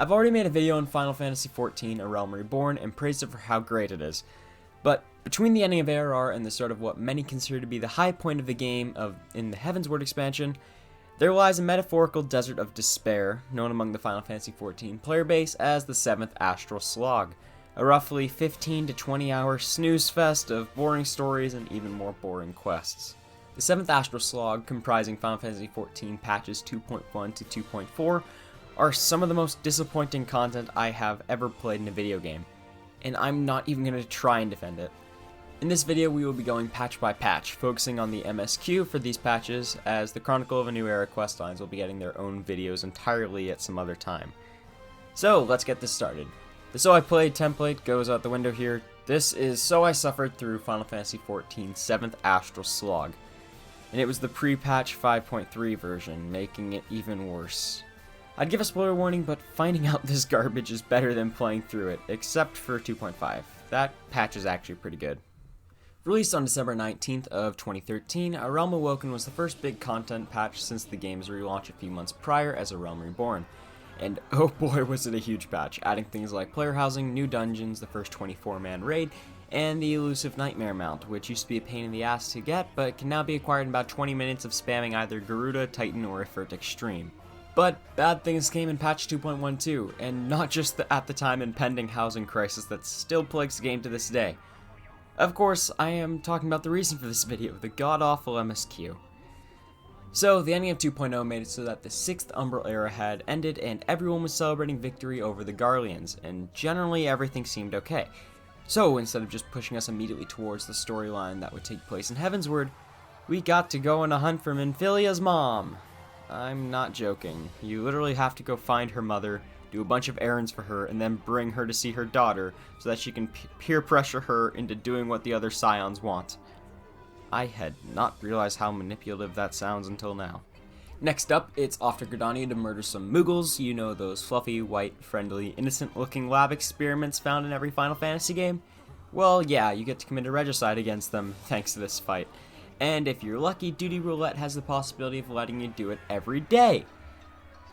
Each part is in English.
I've already made a video on Final Fantasy XIV, A Realm Reborn, and praised it for how great it is. But between the ending of ARR and the start of what many consider to be the high point of the game in the Heavensward expansion, there lies a metaphorical desert of despair, known among the Final Fantasy XIV player base as the Seventh Astral Slog, a roughly 15 to 20 hour snooze fest of boring stories and even more boring quests. The Seventh Astral Slog, comprising Final Fantasy XIV patches 2.1 to 2.4, are some of the most disappointing content I have ever played in a video game, and I'm not even going to try and defend it. In this video we will be going patch by patch, focusing on the MSQ for these patches, as the Chronicle of a New Era questlines will be getting their own videos entirely at some other time. So let's get this started. The So I Played template goes out the window here. This is So I Suffered Through Final Fantasy XIV 7th Astral Slog, and it was the pre-patch 5.3 version, making it even worse. I'd give a spoiler warning, but finding out this garbage is better than playing through it, except for 2.5. That patch is actually pretty good. Released on December 19th of 2013, A Realm Awoken was the first big content patch since the game's relaunch a few months prior as A Realm Reborn. And oh boy was it a huge patch, adding things like player housing, new dungeons, the first 24-man raid, and the elusive Nightmare Mount, which used to be a pain in the ass to get, but can now be acquired in about 20 minutes of spamming either Garuda, Titan, or Ifrit Extreme. But bad things came in patch 2.12, and not just the at the time impending housing crisis that still plagues the game to this day. Of course, I am talking about the reason for this video, the god-awful MSQ. So, the ending of 2.0 made it so that the 6th Umbral era had ended and everyone was celebrating victory over the Garleans, and generally everything seemed okay. So, instead of just pushing us immediately towards the storyline that would take place in Heavensward, we got to go on a hunt for Minfilia's mom. I'm not joking. You literally have to go find her mother, do a bunch of errands for her, and then bring her to see her daughter so that she can peer pressure her into doing what the other scions want. I had not realized how manipulative that sounds until now. Next up, it's off to Gridania to murder some Moogles. You know, those fluffy, white, friendly, innocent-looking lab experiments found in every Final Fantasy game? Well, yeah, you get to commit a regicide against them, thanks to this fight. And if you're lucky, Duty Roulette has the possibility of letting you do it every day.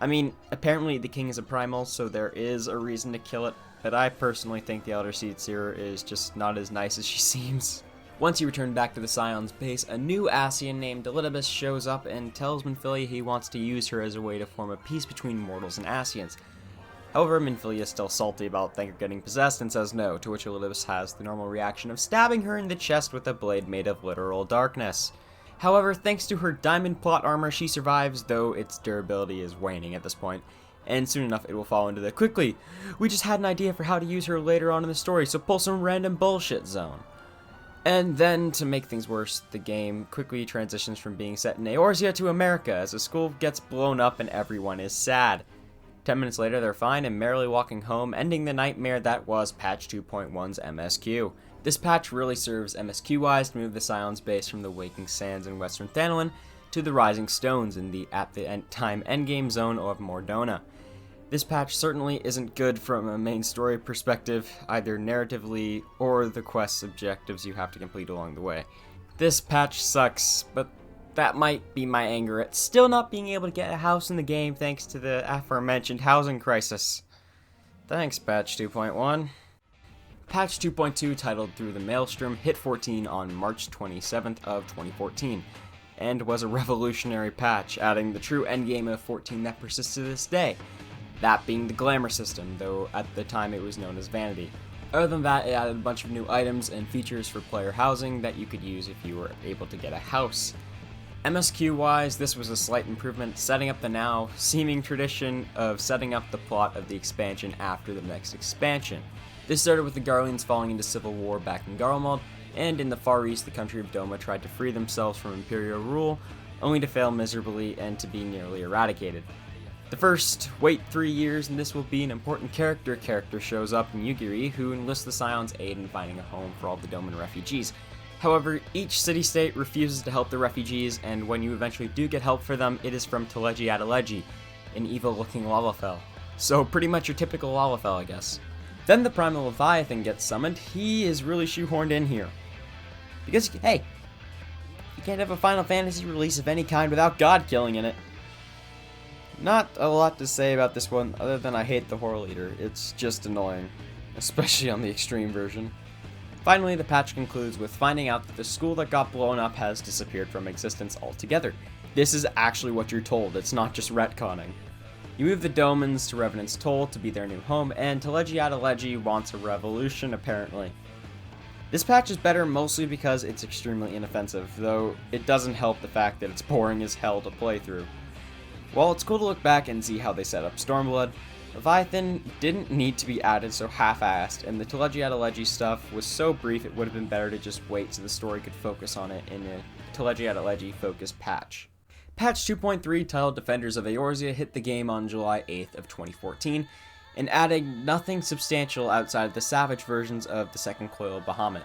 I mean, apparently the king is a primal, so there is a reason to kill it, but I personally think the Elder Seed Seer is just not as nice as she seems. Once you return back to the Scion's base, a new Ascian named Delidibus shows up and tells Minfilia he wants to use her as a way to form a peace between mortals and Ascians. However, Minfilia is still salty about Thanker getting possessed and says no, to which Delidibus has the normal reaction of stabbing her in the chest with a blade made of literal darkness. However, thanks to her diamond plot armor, she survives, though its durability is waning at this point, and soon enough it will fall into the "quickly, we just had an idea for how to use her later on in the story, so pull some random bullshit" zone. And then, to make things worse, the game quickly transitions from being set in Eorzean to America as the school gets blown up and everyone is sad. 10 minutes later, they're fine and merrily walking home, ending the nightmare that was patch 2.1's MSQ. This patch really serves MSQ-wise to move the Scion's base from the Waking Sands in Western Thanalan to the Rising Stones in the at-the-time endgame zone of Mordona. This patch certainly isn't good from a main story perspective, either narratively or the quest objectives you have to complete along the way. This patch sucks, but that might be my anger at still not being able to get a house in the game thanks to the aforementioned housing crisis. Thanks, patch 2.1. Patch 2.2, titled Through the Maelstrom, hit 14 on March 27th of 2014, and was a revolutionary patch, adding the true endgame of 14 that persists to this day, that being the glamour system, though at the time it was known as vanity. Other than that, it added a bunch of new items and features for player housing that you could use if you were able to get a house. MSQ-wise, this was a slight improvement, setting up the now seeming tradition of setting up the plot of the expansion after the next expansion. This started with the Garleans falling into civil war back in Garlemald, and in the Far East the country of Doma tried to free themselves from Imperial rule, only to fail miserably and to be nearly eradicated. The first, wait 3 years and this will be an important character shows up in Yugiri, who enlists the Scion's aid in finding a home for all the Doman refugees. However, each city-state refuses to help the refugees, and when you eventually do get help for them, it is from Teleji Adeleji, an evil-looking Lalafell. So pretty much your typical Lalafell, I guess. Then the Primal Leviathan gets summoned. He is really shoehorned in here. Because, hey, you can't have a Final Fantasy release of any kind without God killing in it. Not a lot to say about this one other than I hate the Horror Leader. It's just annoying, especially on the extreme version. Finally, the patch concludes with finding out that the school that got blown up has disappeared from existence altogether. This is actually what you're told, it's not just retconning. You move the Domans to Revenant's Toll to be their new home, and Telegiadalegi wants a revolution apparently. This patch is better mostly because it's extremely inoffensive, though it doesn't help the fact that it's boring as hell to play through. While it's cool to look back and see how they set up Stormblood, Leviathan didn't need to be added so half-assed, and the Telegiadalegi stuff was so brief it would have been better to just wait so the story could focus on it in a Telegiadalegi focused patch. Patch 2.3, titled Defenders of Eorzea, hit the game on July 8th of 2014, and adding nothing substantial outside of the Savage versions of the second coil of Bahamut.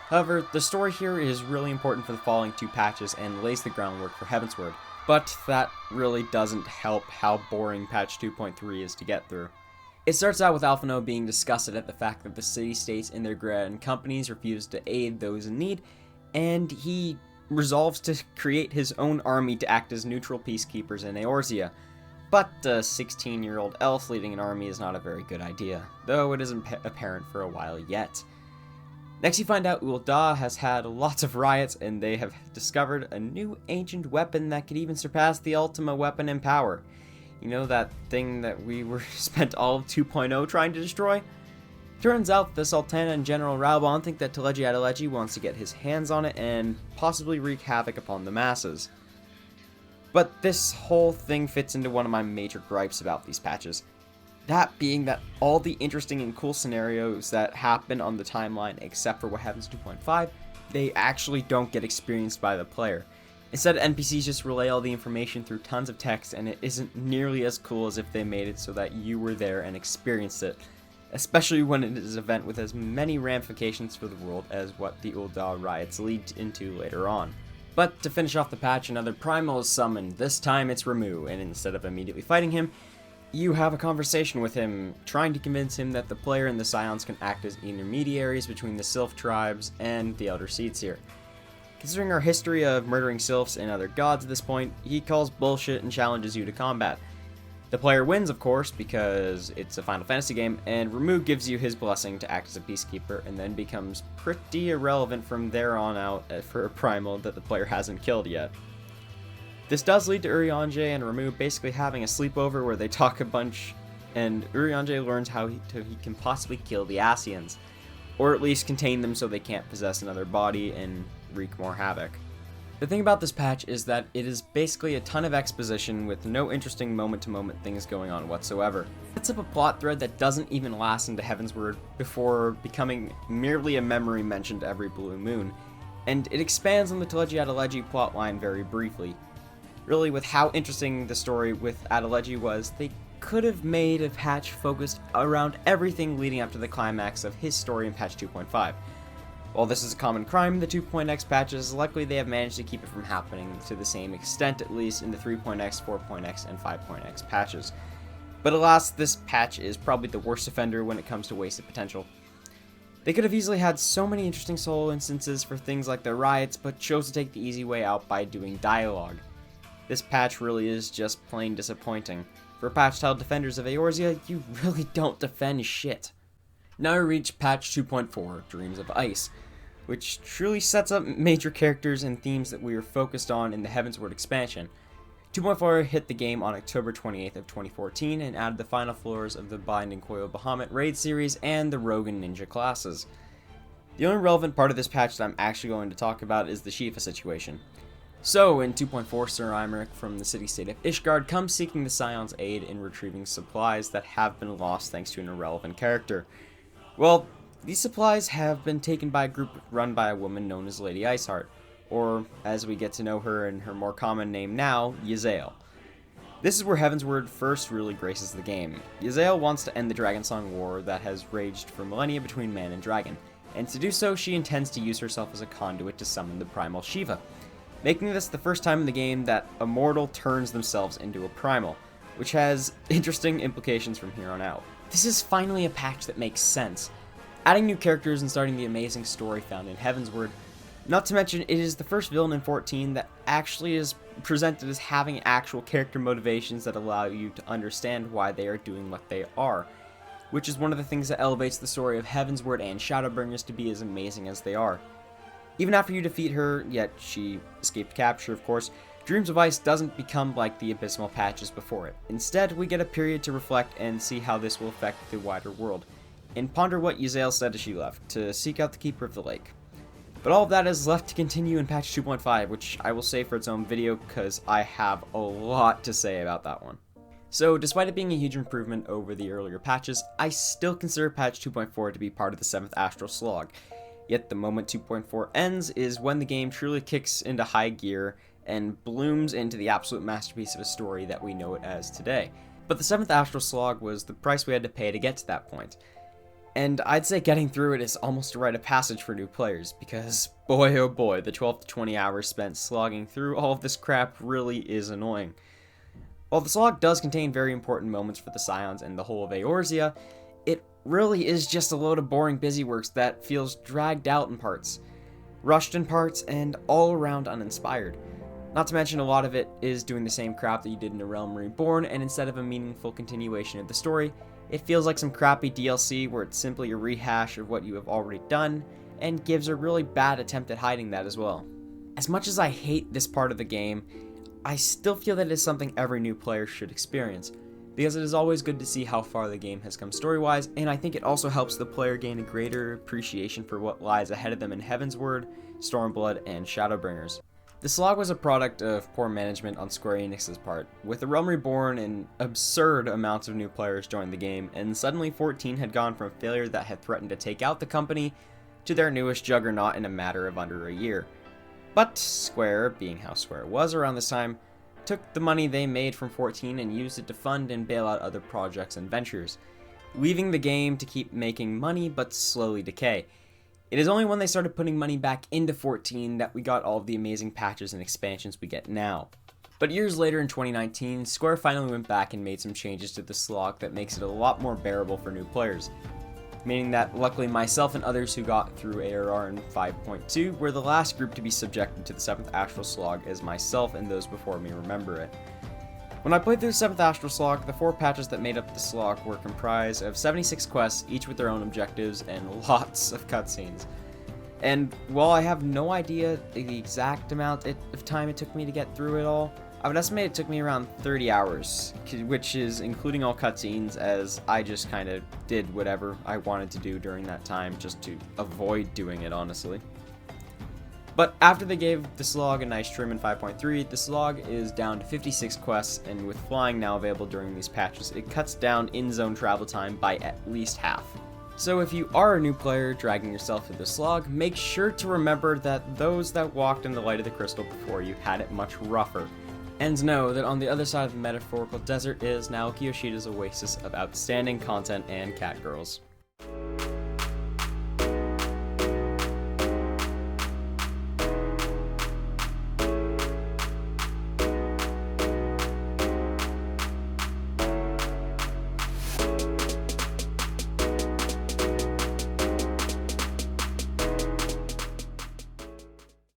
However, the story here is really important for the following two patches and lays the groundwork for Heavensward. But that really doesn't help how boring patch 2.3 is to get through. It starts out with Alphinaud being disgusted at the fact that the city-states and their grand companies refuse to aid those in need, and he resolves to create his own army to act as neutral peacekeepers in Eorzea. But a 16-year-old elf leading an army is not a very good idea, though it isn't apparent for a while yet. Next you find out ul'dah has had lots of riots, and they have discovered a new ancient weapon that could even surpass the Ultima weapon in power. You know, that thing that we spent all of 2.0 trying to destroy? Turns out the Sultana and General Raubon think that Telegiadalegi wants to get his hands on it and possibly wreak havoc upon the masses. But this whole thing fits into one of my major gripes about these patches. That being that all the interesting and cool scenarios that happen on the timeline, except for what happens in 2.5, they actually don't get experienced by the player. Instead, NPCs just relay all the information through tons of text, and it isn't nearly as cool as if they made it so that you were there and experienced it, especially when it is an event with as many ramifications for the world as what the ul'dah riots lead into later on. But to finish off the patch, another primal is summoned. This time it's Ramuh, and instead of immediately fighting him, you have a conversation with him, trying to convince him that the player and the Scions can act as intermediaries between the Sylph tribes and the Elder Seedseer. Considering our history of murdering Sylphs and other gods at this point, he calls bullshit and challenges you to combat. The player wins, of course, because it's a Final Fantasy game, and Ramuh gives you his blessing to act as a peacekeeper, and then becomes pretty irrelevant from there on out for a primal that the player hasn't killed yet. This does lead to Urianger and Ramuh basically having a sleepover where they talk a bunch, and Urianger learns how he can possibly kill the Ascians, or at least contain them so they can't possess another body and wreak more havoc. The thing about this patch is that it is basically a ton of exposition with no interesting moment-to-moment things going on whatsoever. It sets up a plot thread that doesn't even last into Heavensward before becoming merely a memory mentioned every blue moon, and it expands on the Telegiadalegi plotline very briefly. Really, with how interesting the story with Adalegi was, they could have made a patch focused around everything leading up to the climax of his story in patch 2.5. While this is a common crime in the 2.x patches, luckily they have managed to keep it from happening to the same extent, at least in the 3.x, 4.x, and 5.x patches. But alas, this patch is probably the worst offender when it comes to wasted potential. They could have easily had so many interesting solo instances for things like the riots, but chose to take the easy way out by doing dialogue. This patch really is just plain disappointing. For a patch titled Defenders of Eorzea, you really don't defend shit. Now we reach patch 2.4, Dreams of Ice, which truly sets up major characters and themes that we were focused on in the Heavensward expansion. 2.4 hit the game on October 28th of 2014 and added the final floors of the Binding Coil of Bahamut raid series and the Rogue and Ninja classes. The only relevant part of this patch that I'm actually going to talk about is the Shiva situation. So, in 2.4, Sir Imeric from the city-state of Ishgard comes seeking the Scion's aid in retrieving supplies that have been lost thanks to an irrelevant character. Well, these supplies have been taken by a group run by a woman known as Lady Iceheart, or, as we get to know her in her more common name now, Yezael. This is where Heavensward first really graces the game. Yezael wants to end the Dragonsong War that has raged for millennia between man and dragon, and to do so she intends to use herself as a conduit to summon the primal Shiva, making this the first time in the game that a mortal turns themselves into a primal, which has interesting implications from here on out. This is finally a patch that makes sense, adding new characters and starting the amazing story found in Heavensward. Not to mention, it is the first villain in 14 that actually is presented as having actual character motivations that allow you to understand why they are doing what they are, which is one of the things that elevates the story of Heavensward and Shadowbringers to be as amazing as they are. Even after you defeat her, yet she escaped capture of course, Dreams of Ice doesn't become like the abysmal patches before it. Instead, we get a period to reflect and see how this will affect the wider world, and ponder what Eorzean said as she left, to seek out the Keeper of the Lake. But all of that is left to continue in patch 2.5, which I will save for its own video because I have a lot to say about that one. So despite it being a huge improvement over the earlier patches, I still consider patch 2.4 to be part of the 7th Astral Slog. Yet the moment 2.4 ends is when the game truly kicks into high gear and blooms into the absolute masterpiece of a story that we know it as today. But the 7th Astral Slog was the price we had to pay to get to that point. And I'd say getting through it is almost a rite of passage for new players, because boy oh boy, the 12 to 20 hours spent slogging through all of this crap really is annoying. While the slog does contain very important moments for the Scions and the whole of Eorzea, it really is just a load of boring busyworks that feels dragged out in parts, rushed in parts, and all around uninspired. Not to mention a lot of it is doing the same crap that you did in A Realm Reborn, and instead of a meaningful continuation of the story, it feels like some crappy DLC where it's simply a rehash of what you have already done, and gives a really bad attempt at hiding that as well. As much as I hate this part of the game, I still feel that it is something every new player should experience, because it is always good to see how far the game has come story-wise, and I think it also helps the player gain a greater appreciation for what lies ahead of them in Heavensward, Stormblood, and Shadowbringers. The slog was a product of poor management on Square Enix's part. With A Realm Reborn, an absurd amount of new players joined the game, and suddenly 14 had gone from a failure that had threatened to take out the company to their newest juggernaut in a matter of under a year. But Square, being how Square was around this time, took the money they made from 14 and used it to fund and bail out other projects and ventures, leaving the game to keep making money but slowly decay. It is only when they started putting money back into 14 that we got all of the amazing patches and expansions we get now. But years later in 2019, Square finally went back and made some changes to the slog that makes it a lot more bearable for new players. Meaning that luckily myself and others who got through ARR in 5.2 were the last group to be subjected to the 7th Astral Slog, as myself and those before me remember it. When I played through 7th Astral Slog, the 4 patches that made up the slog were comprised of 76 quests, each with their own objectives, and lots of cutscenes. And while I have no idea the exact amount of time it took me to get through it all, I would estimate it took me around 30 hours, which is including all cutscenes, as I just kind of did whatever I wanted to do during that time, just to avoid doing it, honestly. But after they gave the slog a nice trim in 5.3, the slog is down to 56 quests, and with flying now available during these patches, it cuts down in-zone travel time by at least half. So if you are a new player dragging yourself through the slog, make sure to remember that those that walked in the light of the crystal before you had it much rougher. And know that on the other side of the metaphorical desert is now Kiyoshida's oasis of outstanding content and catgirls.